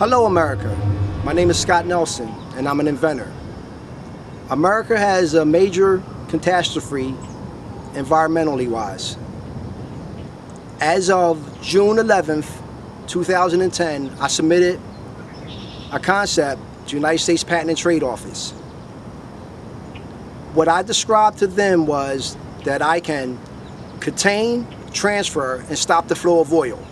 Hello, America. My name is Scott Nelson, and I'm an inventor. America has a major catastrophe, environmentally wise. As of June 11th, 2010, I submitted a concept to the United States Patent and Trade Office. What I described to them was that I can contain, transfer, and stop the flow of oil.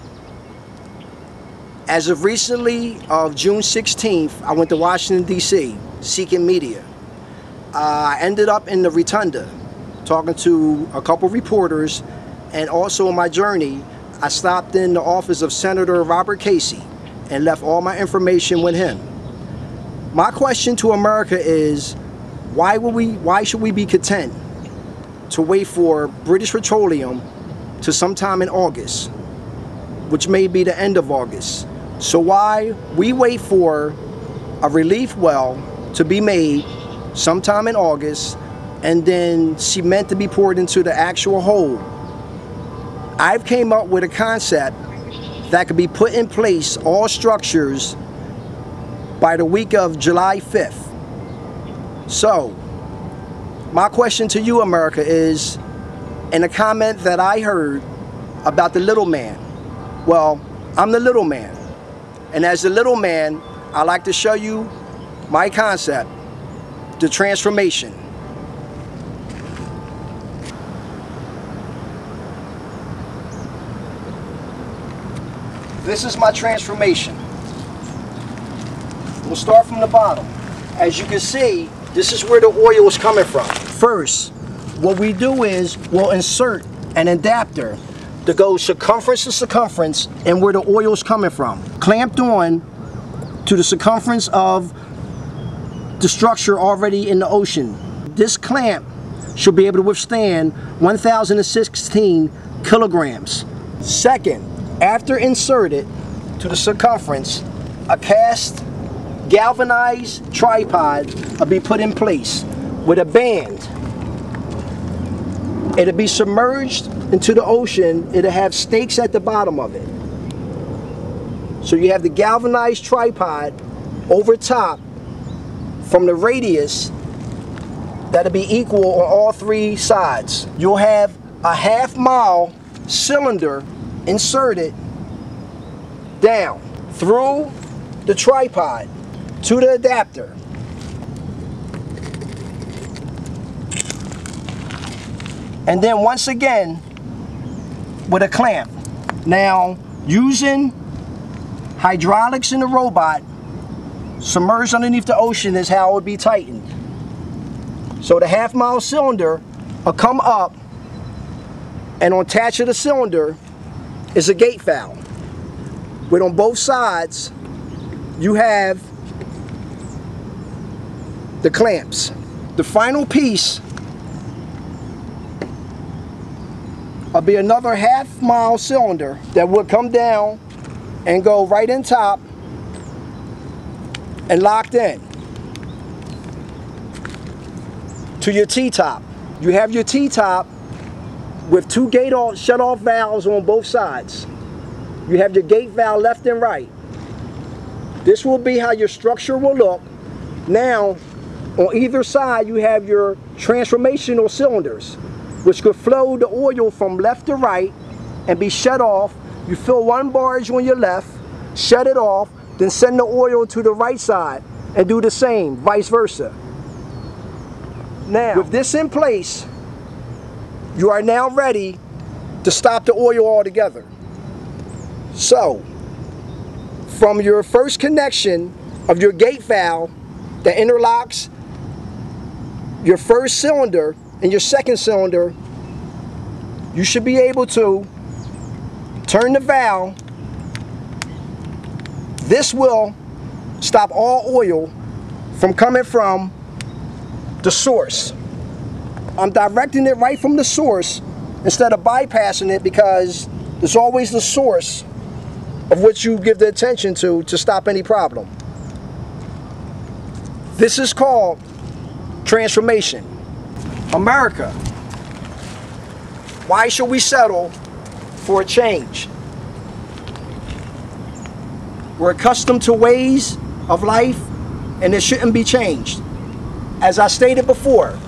As of recently, of June 16th, I went to Washington, D.C., seeking media. I ended up in the Rotunda, talking to a couple reporters, and also on my journey, I stopped in the office of Senator Robert Casey and left all my information with him. My question to America is, why should we be content to wait for British Petroleum to sometime in August, which may be the end of August? So why we wait for a relief well to be made sometime in August and then cement to be poured into the actual hole? I've came up with a concept that could be put in place, all structures, by the week of July 5th. So, my question to you, America, is, in a comment that I heard about the little man. Well, I'm the little man. And as the little man, I like to show you my concept, the transformation. This is my transformation. We'll start from the bottom. As you can see, this is where the oil is coming from. First, what we do is we'll insert an adapter to go circumference to circumference and where the oil is coming from. Clamped on to the circumference of the structure already in the ocean. This clamp should be able to withstand 1,016 kilograms. Second, after inserted to the circumference, a cast galvanized tripod will be put in place with a band. It'll be submerged into the ocean. It'll have stakes at the bottom of it. So you have the galvanized tripod over top from the radius that'll be equal on all three sides. You'll have a half-mile cylinder inserted down through the tripod to the adapter. And then once again with a clamp. Now, using hydraulics in the robot, submerged underneath the ocean is how it would be tightened. So the half-mile cylinder will come up, and on attached to the cylinder is a gate valve. With on both sides, you have the clamps. The final piece will be another half-mile cylinder that will come down and go right in top and locked in to your T-top. You have your T-top with two gate shut-off valves on both sides. You have your gate valve left and right. This will be how your structure will look. Now, on either side, you have your transformational cylinders, which could flow the oil from left to right and be shut off. You fill one barge on your left, shut it off, then send the oil to the right side and do the same, vice versa. Now, with this in place, you are now ready to stop the oil altogether. So, from your first connection of your gate valve that interlocks your first cylinder and your second cylinder, you should be able to turn the valve. This will stop all oil from coming from the source. I'm directing it right from the source instead of bypassing it, because there's always the source of which you give the attention to stop any problem. This is called transformation. America, why should we settle for a change? We're accustomed to ways of life, and it shouldn't be changed. As I stated before,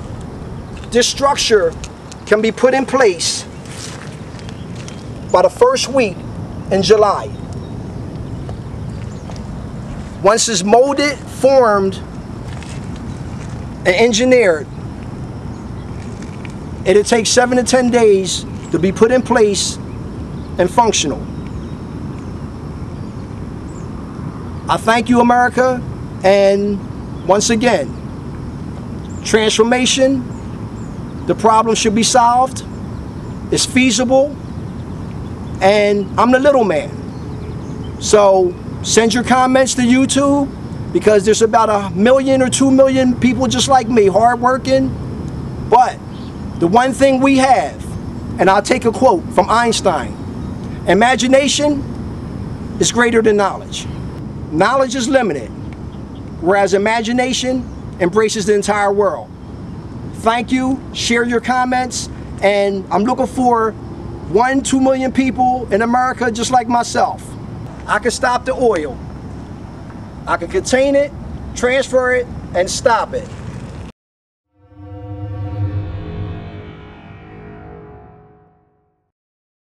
this structure can be put in place by the first week in July. Once it's molded, formed, and engineered, it'll take 7 to 10 days to be put in place and functional. I thank you, America, and once again, transformation, the problem should be solved, it's feasible, and I'm the little man. So send your comments to YouTube, because there's about 1 million or 2 million people just like me, hardworking. But the one thing we have, and I'll take a quote from Einstein, imagination is greater than knowledge. Knowledge is limited, whereas imagination embraces the entire world. Thank you, share your comments, and I'm looking for 1-2 million people in America just like myself. I can stop the oil. I can contain it, transfer it, and stop it.